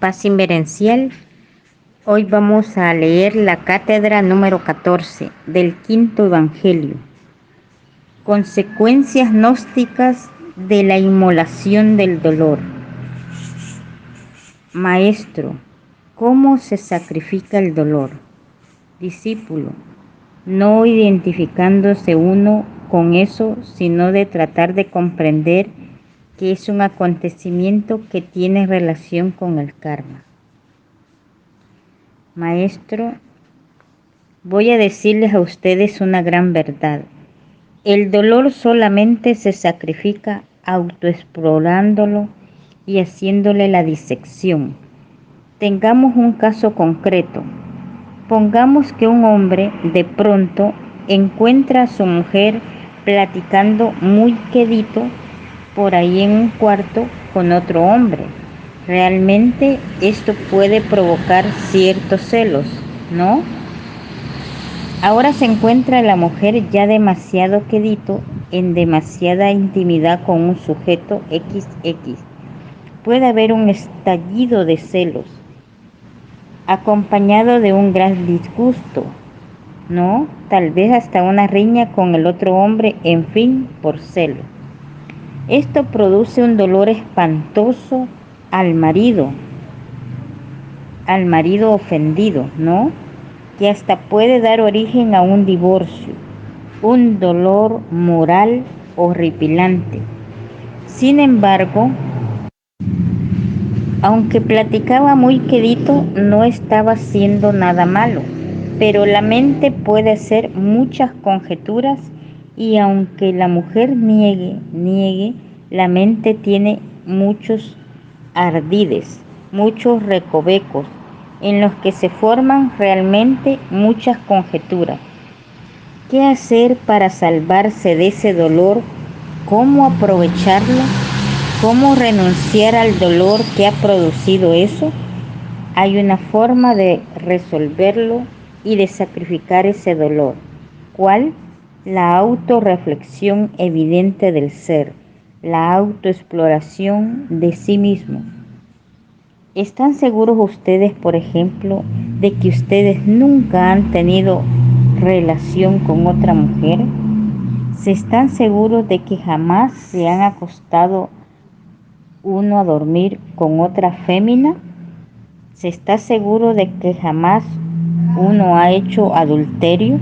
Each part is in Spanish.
Paz Inverencial. Hoy vamos a leer la cátedra número 14 del quinto Evangelio. Consecuencias gnósticas de la inmolación del dolor. Maestro, ¿cómo se sacrifica el dolor? Discípulo, no identificándose uno con eso, sino de tratar de comprender que es un acontecimiento que tiene relación con el karma. Maestro, voy a decirles a ustedes una gran verdad. El dolor solamente se sacrifica autoexplorándolo y haciéndole la disección. Tengamos un caso concreto. Pongamos que un hombre de pronto encuentra a su mujer platicando muy quedito por ahí en un cuarto con otro hombre. Realmente esto puede provocar ciertos celos, ¿no? Ahora se encuentra la mujer ya demasiado quedito, en demasiada intimidad con un sujeto XX. Puede haber un estallido de celos, acompañado de un gran disgusto, ¿no? Tal vez hasta una riña con el otro hombre, en fin, por celo. Esto produce un dolor espantoso al marido ofendido, ¿no? Que hasta puede dar origen a un divorcio, un dolor moral horripilante. Sin embargo, aunque platicaba muy quedito, no estaba haciendo nada malo, pero la mente puede hacer muchas conjeturas y aunque la mujer niegue, la mente tiene muchos ardides, muchos recovecos, en los que se forman realmente muchas conjeturas. ¿Qué hacer para salvarse de ese dolor? ¿Cómo aprovecharlo? ¿Cómo renunciar al dolor que ha producido eso? Hay una forma de resolverlo y de sacrificar ese dolor. ¿Cuál? La autorreflexión evidente del ser, la autoexploración de sí mismo. ¿Están seguros ustedes, por ejemplo, de que ustedes nunca han tenido relación con otra mujer? ¿Se están seguros de que jamás se han acostado uno a dormir con otra fémina? ¿Se está seguro de que jamás uno ha hecho adulterio?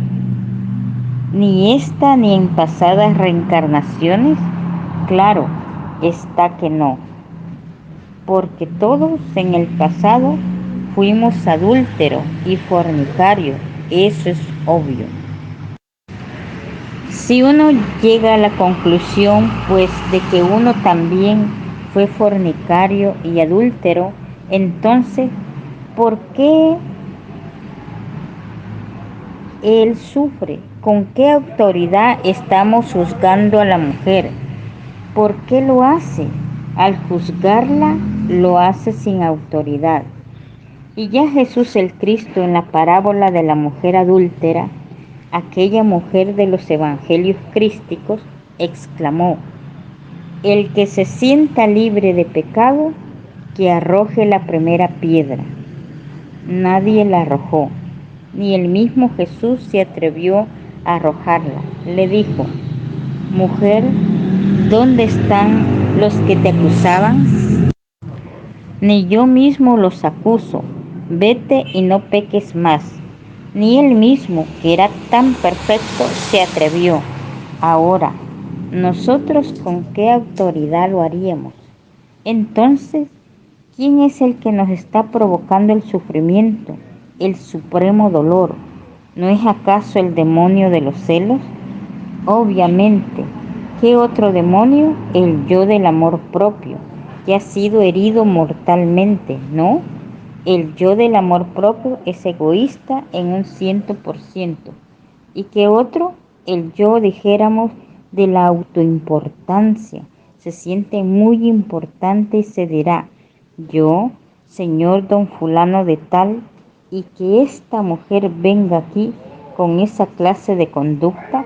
Ni esta ni en pasadas reencarnaciones. Claro está que no, porque todos en el pasado fuimos adúlteros y fornicarios, eso es obvio. Si uno llega a la conclusión, pues, de que uno también fue fornicario y adúltero, entonces, ¿por qué él sufre? ¿Con qué autoridad estamos juzgando a la mujer? ¿Por qué lo hace? Al juzgarla, lo hace sin autoridad. Y ya Jesús el Cristo, en la parábola de la mujer adúltera, aquella mujer de los evangelios crísticos, exclamó: el que se sienta libre de pecado, que arroje la primera piedra. Nadie la arrojó, ni el mismo Jesús se atrevió a arrojarla. Le dijo: mujer, ¿dónde están los que te acusaban? Ni yo mismo los acuso, vete y no peques más. Ni él mismo, que era tan perfecto, se atrevió. Ahora, ¿nosotros con qué autoridad lo haríamos? Entonces, ¿quién es el que nos está provocando el sufrimiento, el supremo dolor? ¿No es acaso el demonio de los celos? Obviamente. ¿Qué otro demonio? El yo del amor propio, que ha sido herido mortalmente, ¿no? El yo del amor propio es egoísta en un 100%. ¿Y qué otro? El yo, dijéramos, de la autoimportancia. Se siente muy importante y se dirá: yo, señor don fulano de tal, y que esta mujer venga aquí con esa clase de conducta.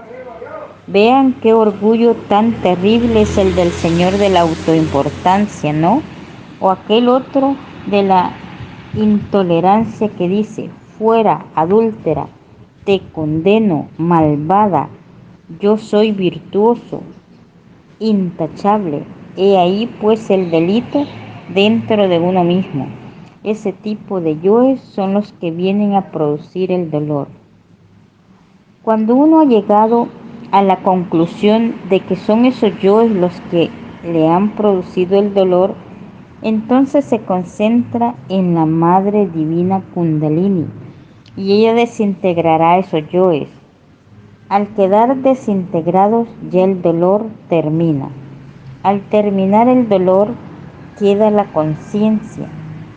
Vean qué orgullo tan terrible es el del señor de la autoimportancia, ¿no? O aquel otro de la Intolerancia que dice, fuera, adúltera, te condeno, malvada, yo soy virtuoso, intachable. He ahí pues el delito dentro de uno mismo. Ese tipo de yoes son los que vienen a producir el dolor. Cuando uno ha llegado a la conclusión de que son esos yoes los que le han producido el dolor, entonces se concentra en la Madre Divina Kundalini y ella desintegrará esos yoes. Al quedar desintegrados ya el dolor termina. Al terminar el dolor queda la conciencia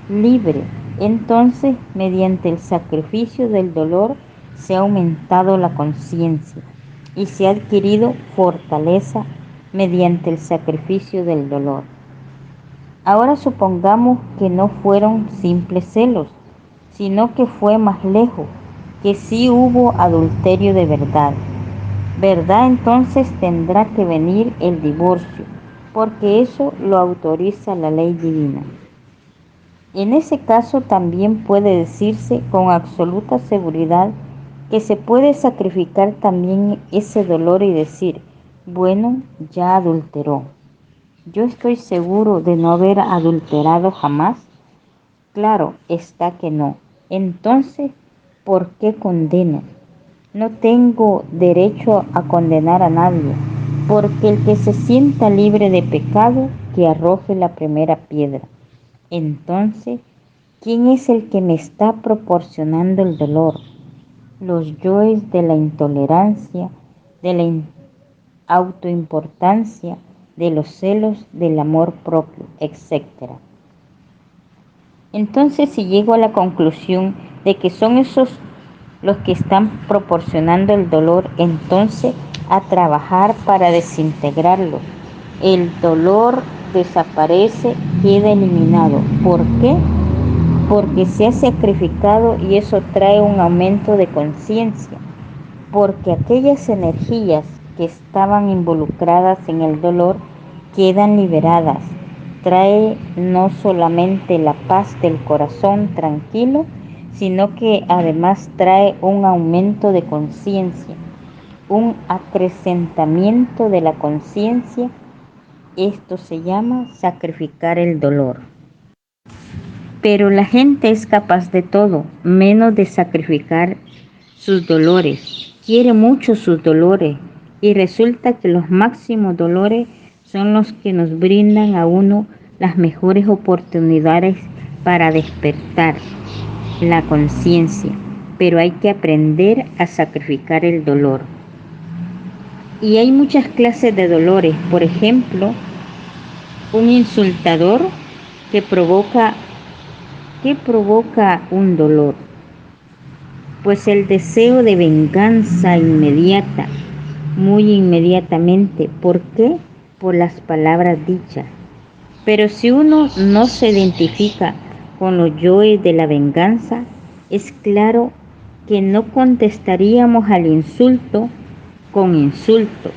libre. Entonces, mediante el sacrificio del dolor, se ha aumentado la conciencia y se ha adquirido fortaleza mediante el sacrificio del dolor. Ahora supongamos que no fueron simples celos, sino que fue más lejos, que sí hubo adulterio de verdad. ¿Verdad? Entonces tendrá que venir el divorcio, porque eso lo autoriza la ley divina. En ese caso también puede decirse con absoluta seguridad que se puede sacrificar también ese dolor y decir, bueno, ya adulteró. Yo estoy seguro de no haber adulterado jamás. Claro, está que no. Entonces, ¿por qué condeno? No tengo derecho a condenar a nadie, porque el que se sienta libre de pecado, que arroje la primera piedra. Entonces, ¿quién es el que me está proporcionando el dolor? Los yoes de la intolerancia, de la autoimportancia, de los celos, del amor propio, etc. Entonces, si llego a la conclusión de que son esos los que están proporcionando el dolor, entonces a trabajar para desintegrarlo. El dolor desaparece, queda eliminado. ¿Por qué? Porque se ha sacrificado y eso trae un aumento de conciencia. Porque aquellas energías que estaban involucradas en el dolor quedan liberadas. Trae no solamente la paz del corazón tranquilo, sino que además trae un aumento de conciencia, un acrecentamiento de la conciencia. Esto se llama sacrificar el dolor. Pero la gente es capaz de todo, menos de sacrificar sus dolores. Quiere mucho sus dolores y resulta que los máximos dolores son los que nos brindan a uno las mejores oportunidades para despertar la conciencia. Pero hay que aprender a sacrificar el dolor. Y hay muchas clases de dolores. Por ejemplo, un insultador que provoca un dolor, pues el deseo de venganza inmediata, muy inmediatamente. ¿Por qué? Por las palabras dichas. Pero si uno no se identifica con los yoes de la venganza, es claro que no contestaríamos al insulto con insulto.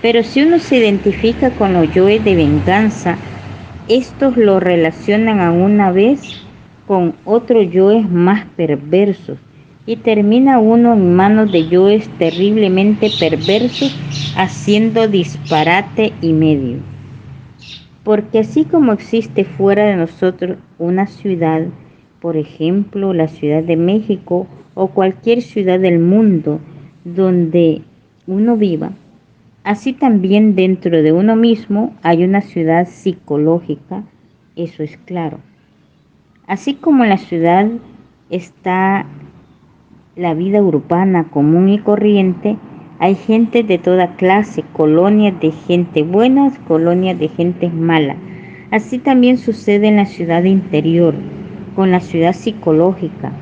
Pero si uno se identifica con los yoes de venganza, estos lo relacionan a una vez con otros yoes más perversos y termina uno en manos de yoes terriblemente perversos haciendo disparate y medio. Porque así como existe fuera de nosotros una ciudad, por ejemplo la Ciudad de México o cualquier ciudad del mundo donde uno viva, así también dentro de uno mismo hay una ciudad psicológica, eso es claro. Así como en la ciudad está la vida urbana común y corriente, hay gente de toda clase, colonias de gente buenas, colonias de gente mala. Así también sucede en la ciudad interior, con la ciudad psicológica.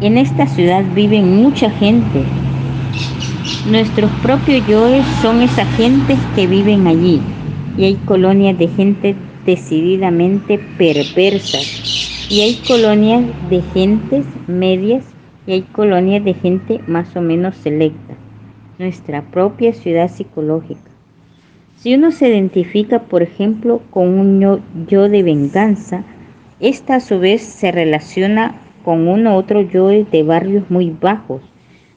En esta ciudad viven mucha gente. Nuestros propios yoes son esas gentes que viven allí. Y hay colonias de gente decididamente perversas. Y hay colonias de gentes medias y hay colonias de gente más o menos selecta. Nuestra propia ciudad psicológica. Si uno se identifica, por ejemplo, con un yo de venganza, Esta a su vez se relaciona con uno u otro yo de barrios muy bajos,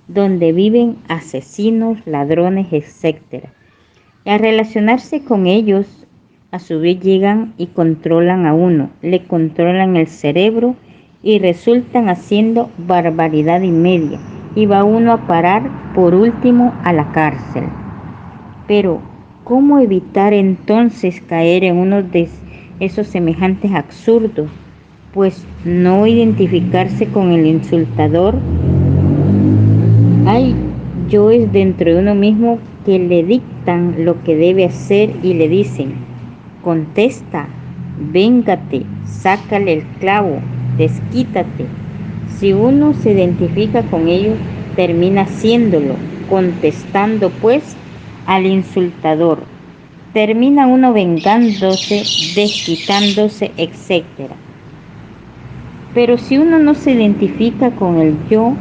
donde viven asesinos, ladrones, etc. Y al relacionarse con ellos, a su vez llegan y controlan a uno, le controlan el cerebro y resultan haciendo barbaridad y media. Y va uno a parar por último a la cárcel. Pero, ¿cómo evitar entonces caer en uno de esos semejantes absurdos? Pues no identificarse con el insultador. Hay yoes dentro de uno mismo que le dictan lo que debe hacer y le dicen: contesta, véngate, sácale el clavo, desquítate. Si uno se identifica con ellos, termina haciéndolo, contestando pues al insultador. Termina uno vengándose, desquitándose, etc. Pero si uno no se identifica con el yo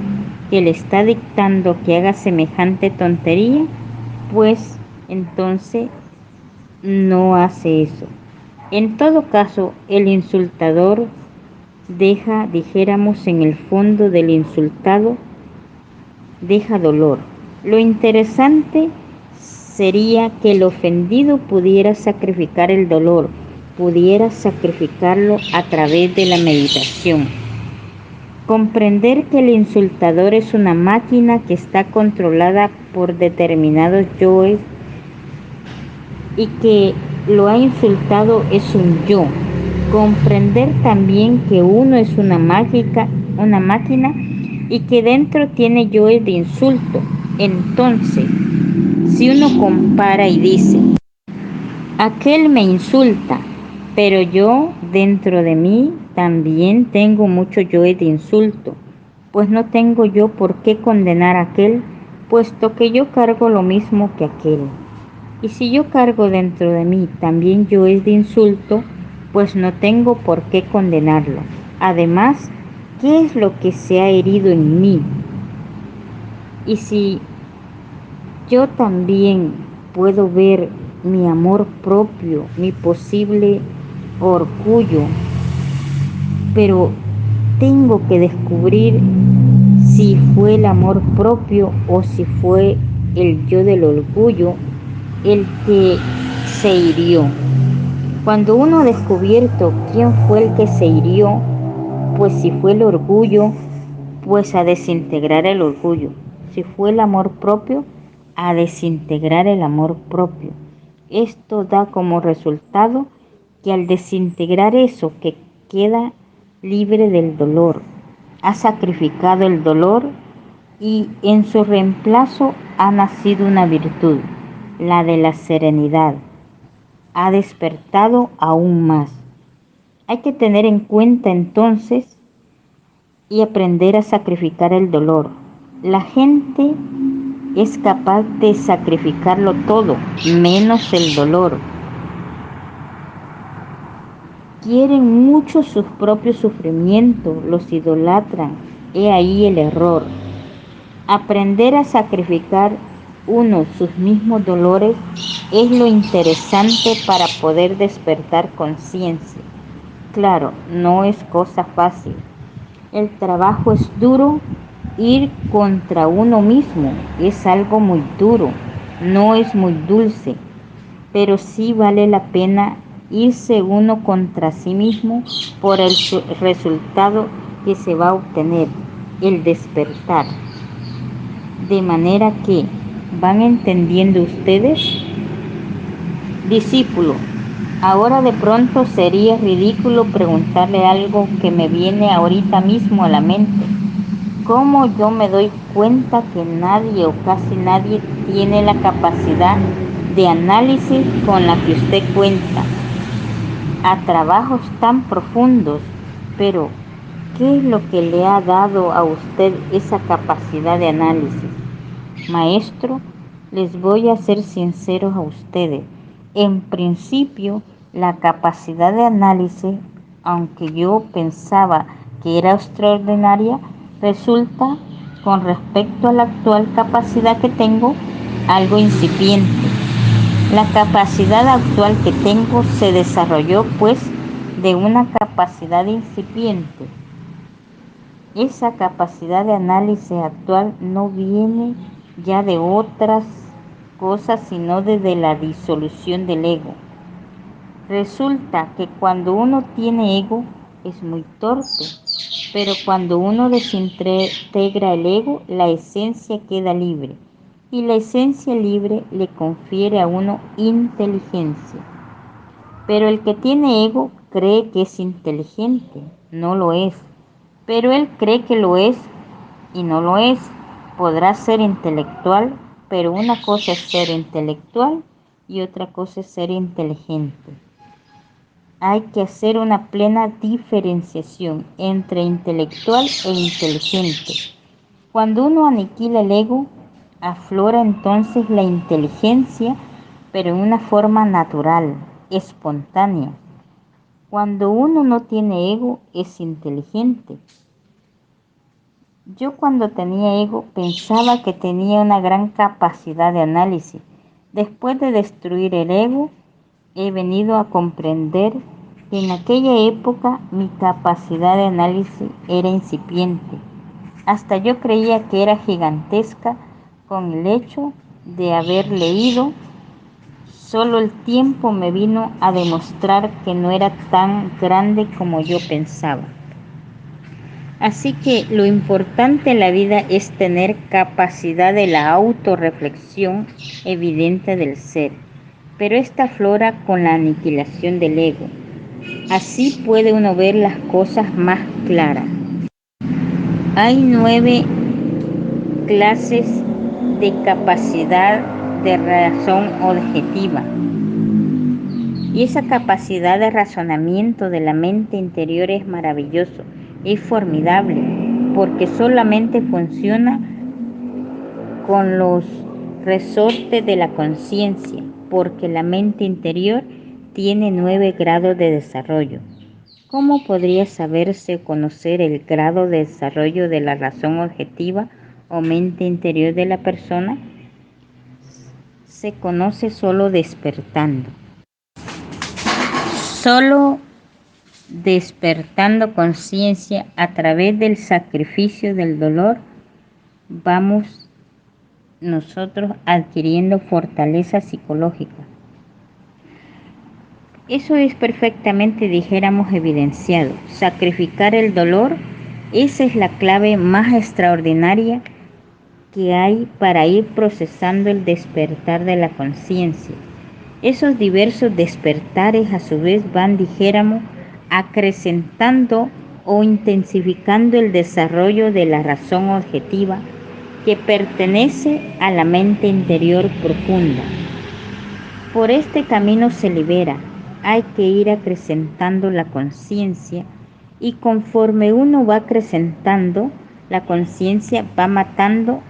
que le está dictando que haga semejante tontería, pues entonces no hace eso. En todo caso, el insultador deja, dijéramos, en el fondo del insultado, deja dolor. Lo interesante sería que el ofendido pudiera sacrificar el dolor, pudiera sacrificarlo a través de la meditación. Comprender que el insultador es una máquina que está controlada por determinados yoes y que lo ha insultado es un yo. Comprender también que uno es una máquina y que dentro tiene yoes de insulto. Entonces, si uno compara y dice: aquel me insulta, pero yo dentro de mí también tengo mucho yoes de insulto, pues no tengo yo por qué condenar a aquel, puesto que yo cargo lo mismo que aquel. Y si yo cargo dentro de mí también yoes de insulto, pues no tengo por qué condenarlo. Además, ¿qué es lo que se ha herido en mí? Y si yo también puedo ver mi amor propio, mi posible orgullo, pero tengo que descubrir si fue el amor propio o si fue el yo del orgullo el que se hirió. Cuando uno ha descubierto quién fue el que se hirió, pues si fue el orgullo, pues a desintegrar el orgullo. Si fue el amor propio, a desintegrar el amor propio. Esto da como resultado que al desintegrar eso que queda libre del dolor, ha sacrificado el dolor y en su reemplazo ha nacido una virtud, la de la serenidad. Ha despertado aún más. Hay que tener en cuenta entonces y aprender a sacrificar el dolor. La gente es capaz de sacrificarlo todo, menos el dolor. Quieren mucho sus propios sufrimientos, los idolatran. He ahí el error. Aprender a sacrificar uno sus mismos dolores es lo interesante para poder despertar conciencia. Claro, no es cosa fácil. El trabajo es duro. Ir contra uno mismo es algo muy duro, no es muy dulce, pero sí vale la pena irse uno contra sí mismo por el resultado que se va a obtener, el despertar. De manera que, ¿van entendiendo ustedes? Discípulo, ahora de pronto sería ridículo preguntarle algo que me viene ahorita mismo a la mente. ¿Cómo yo me doy cuenta que nadie o casi nadie tiene la capacidad de análisis con la que usted cuenta a trabajos tan profundos? Pero, ¿qué es lo que le ha dado a usted esa capacidad de análisis? Maestro, les voy a ser sinceros a ustedes. En principio, la capacidad de análisis, aunque yo pensaba que era extraordinaria, resulta, con respecto a la actual capacidad que tengo, algo incipiente. La capacidad actual que tengo se desarrolló, pues, de una capacidad incipiente. Esa capacidad de análisis actual no viene ya de otras cosas, sino desde la disolución del ego. Resulta que cuando uno tiene ego es muy torpe, pero cuando uno desintegra el ego, la esencia queda libre, y la esencia libre le confiere a uno inteligencia. Pero el que tiene ego cree que es inteligente, no lo es, pero él cree que lo es y no lo es. Podrá ser intelectual, pero una cosa es ser intelectual y otra cosa es ser inteligente. Hay que hacer una plena diferenciación entre intelectual e inteligente. Cuando uno aniquila el ego, aflora entonces la inteligencia, pero en una forma natural, espontánea. Cuando uno no tiene ego, es inteligente. Yo cuando tenía ego pensaba que tenía una gran capacidad de análisis. Después de destruir el ego, he venido a comprender que en aquella época mi capacidad de análisis era incipiente. Hasta yo creía que era gigantesca con el hecho de haber leído. Solo el tiempo me vino a demostrar que no era tan grande como yo pensaba. Así que lo importante en la vida es tener capacidad de la autorreflexión evidente del ser, pero esta aflora con la aniquilación del ego. Así puede uno ver las cosas más claras. Hay 9 clases de capacidad de razón objetiva. Y esa capacidad de razonamiento de la mente interior es maravilloso, es formidable, porque solamente funciona con los resortes de la conciencia, porque la mente interior tiene 9 grados de desarrollo. ¿Cómo podría saberse o conocer el grado de desarrollo de la razón objetiva o mente interior de la persona? Se conoce solo despertando. Solo despertando conciencia a través del sacrificio del dolor, vamos nosotros adquiriendo fortaleza psicológica. Eso es perfectamente, dijéramos, evidenciado. Sacrificar el dolor, esa es la clave más extraordinaria que hay para ir procesando el despertar de la conciencia. Esos diversos despertares a su vez van, dijéramos, acrecentando o intensificando el desarrollo de la razón objetiva que pertenece a la mente interior profunda. Por este camino se libera, hay que ir acrecentando la conciencia y conforme uno va acrecentando, la conciencia va matando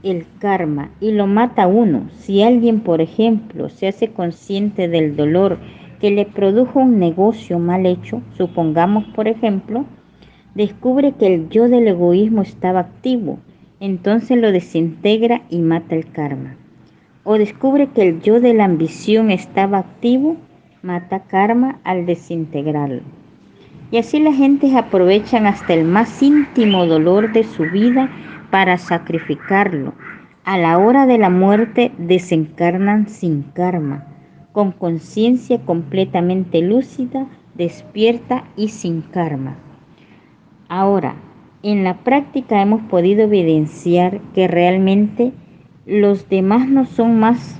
el karma y lo mata uno. Si alguien, por ejemplo, se hace consciente del dolor que le produjo un negocio mal hecho, supongamos, por ejemplo, descubre que el yo del egoísmo estaba activo, entonces lo desintegra y mata el karma. O descubre que el yo de la ambición estaba activo, mata karma al desintegrarlo. Y así las gentes aprovechan hasta el más íntimo dolor de su vida para sacrificarlo. A la hora de la muerte desencarnan sin karma, con conciencia completamente lúcida, despierta y sin karma. Ahora, en la práctica hemos podido evidenciar que realmente los demás no son más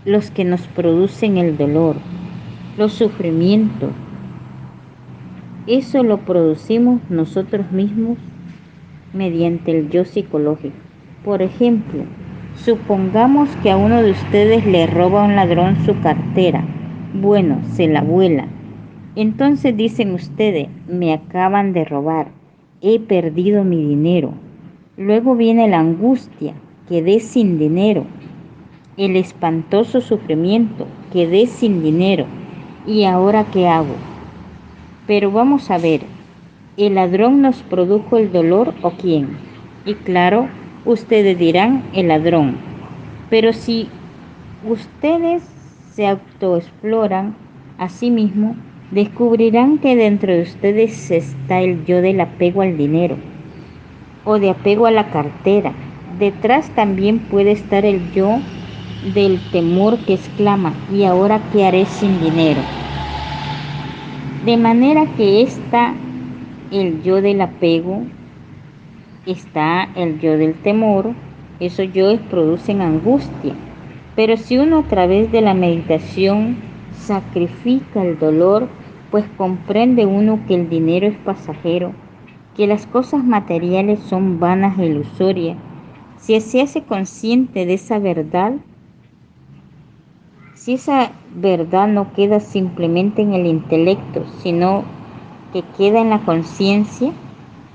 los que nos producen el dolor, los sufrimientos. Eso lo producimos nosotros mismos mediante el yo psicológico. Por ejemplo, supongamos que a uno de ustedes le roba un ladrón su cartera. Bueno, se la vuela. Entonces dicen ustedes, me acaban de robar, he perdido mi dinero. Luego viene la angustia, quedé sin dinero. El espantoso sufrimiento, quedé sin dinero. ¿Y ahora qué hago? Pero vamos a ver, ¿el ladrón nos produjo el dolor o quién? Y claro, ustedes dirán el ladrón. Pero si ustedes se autoexploran, Asimismo, descubrirán que dentro de ustedes está el yo del apego al dinero o de apego a la cartera. Detrás también puede estar el yo del temor que exclama: ¿y ahora qué haré sin dinero? De manera que está el yo del apego, está el yo del temor. Esos yoes producen angustia. Pero si uno a través de la meditación sacrifica el dolor, pues comprende uno que el dinero es pasajero, que las cosas materiales son vanas e ilusorias. Si se hace consciente de esa verdad, si esa verdad no queda simplemente en el intelecto, sino que queda en la conciencia,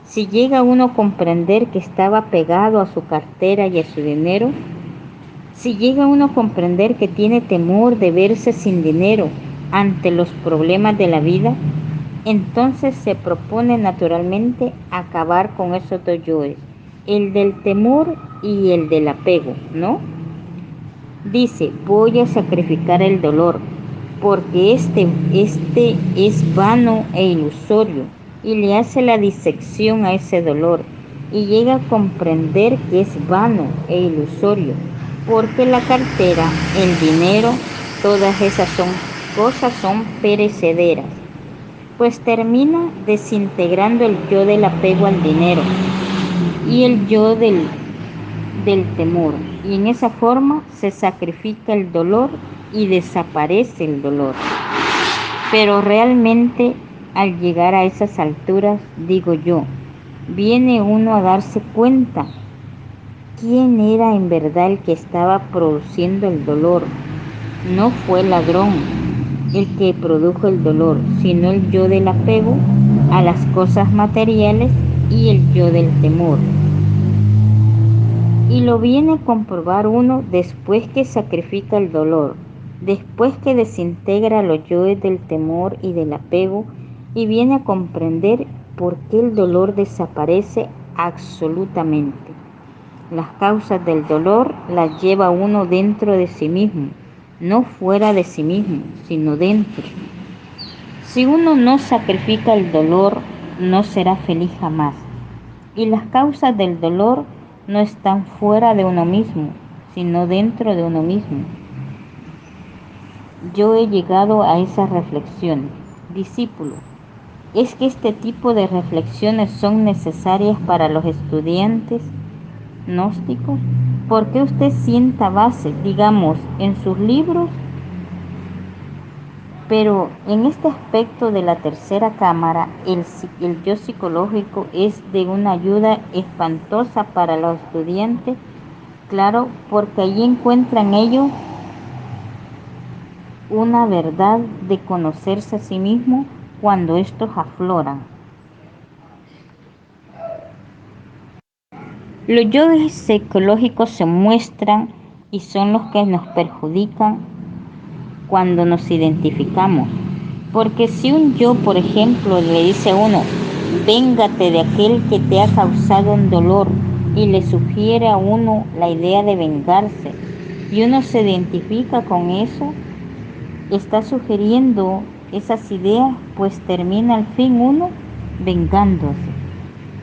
si llega uno a comprender que estaba pegado a su cartera y a su dinero, si llega uno a comprender que tiene temor de verse sin dinero ante los problemas de la vida, entonces se propone naturalmente acabar con esos dos yoes, el del temor y el del apego, ¿no? Dice: voy a sacrificar el dolor, porque este es vano e ilusorio, y le hace la disección a ese dolor, y llega a comprender que es vano e ilusorio, porque la cartera, el dinero, todas esas cosas son perecederas, pues termina desintegrando el yo del apego al dinero y el yo del temor, y en esa forma se sacrifica el dolor y desaparece el dolor. Pero realmente al llegar a esas alturas, digo yo, viene uno a darse cuenta quién era en verdad el que estaba produciendo el dolor. No fue el ladrón el que produjo el dolor, sino el yo del apego a las cosas materiales y el yo del temor. Y lo viene a comprobar uno después que sacrifica el dolor, después que desintegra los yoes del temor y del apego, y viene a comprender por qué el dolor desaparece absolutamente. Las causas del dolor las lleva uno dentro de sí mismo, no fuera de sí mismo, sino dentro. Si uno no sacrifica el dolor, no será feliz jamás. Y las causas del dolor no están fuera de uno mismo, sino dentro de uno mismo. Yo he llegado a esas reflexiones. Discípulo, es que este tipo de reflexiones son necesarias para los estudiantes gnósticos. ¿Por qué usted sienta base, digamos, en sus libros? Pero en este aspecto de la tercera cámara, el yo psicológico es de una ayuda espantosa para los estudiantes, claro, porque allí encuentran ellos una verdad de conocerse a sí mismo cuando estos afloran. Los yoes psicológicos se muestran y son los que nos perjudican cuando nos identificamos. Porque si un yo, por ejemplo, le dice a uno: véngate de aquel que te ha causado un dolor, y le sugiere a uno la idea de vengarse, y uno se identifica con eso, está sugiriendo esas ideas, pues termina al fin uno vengándose.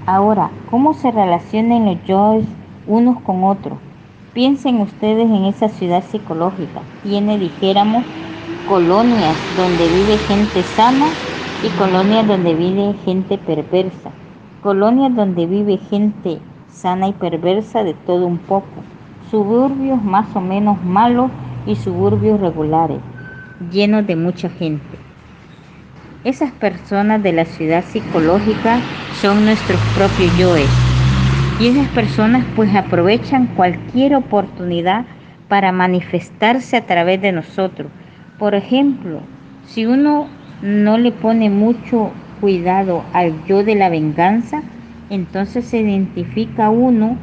Ahora, ¿cómo se relacionan los yoes unos con otros? Piensen ustedes en esa ciudad psicológica. Tiene, dijéramos, colonias donde vive gente sana y colonias donde vive gente perversa. Colonias donde vive gente sana y perversa de todo un poco. Suburbios más o menos malos y suburbios regulares, llenos de mucha gente. Esas personas de la ciudad psicológica son nuestros propios yoes. Y esas personas pues aprovechan cualquier oportunidad para manifestarse a través de nosotros. Por ejemplo, si uno no le pone mucho cuidado al yo de la venganza, entonces se identifica uno,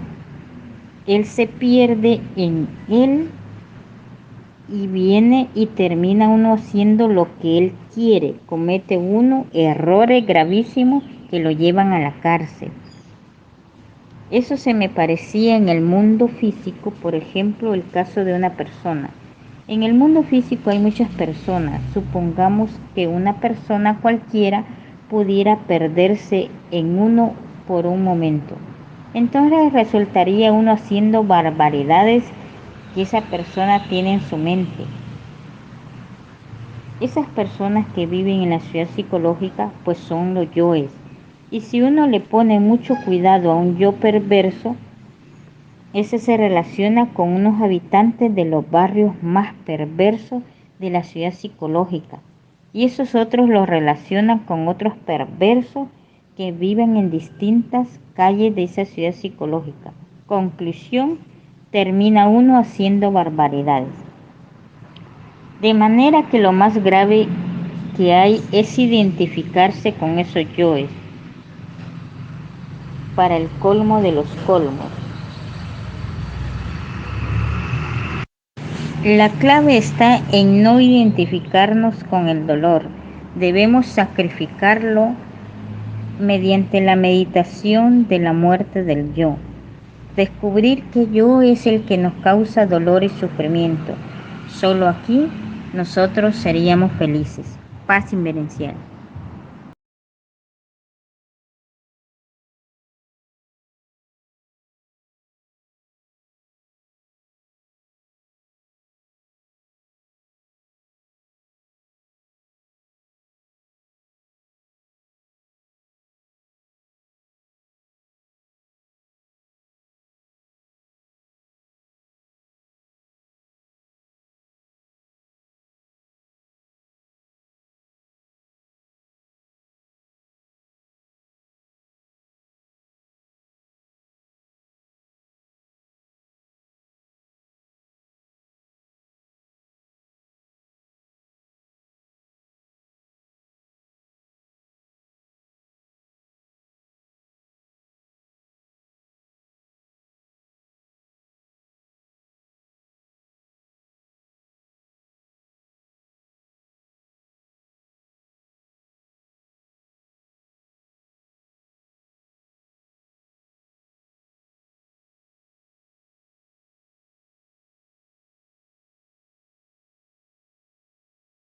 él se pierde en él y viene y termina uno haciendo lo que él quiere. Comete uno errores gravísimos que lo llevan a la cárcel. Eso se me parecía en el mundo físico, por ejemplo, el caso de una persona En el mundo físico hay muchas personas. Supongamos que una persona cualquiera pudiera perderse en uno por un momento. Entonces resultaría uno haciendo barbaridades que esa persona tiene en su mente. Esas personas que viven en la ciudad psicológica pues son los yoes. Y si uno le pone mucho cuidado a un yo perverso, ese se relaciona con unos habitantes de los barrios más perversos de la ciudad psicológica. Y esos otros los relacionan con otros perversos que viven en distintas calles de esa ciudad psicológica. Conclusión, termina uno haciendo barbaridades. De manera que lo más grave que hay es identificarse con esos yoes para el colmo de los colmos. La clave está en no identificarnos con el dolor. Debemos sacrificarlo mediante la meditación de la muerte del yo. Descubrir que yo es el que nos causa dolor y sufrimiento. Solo aquí nosotros seríamos felices. Paz inverencial.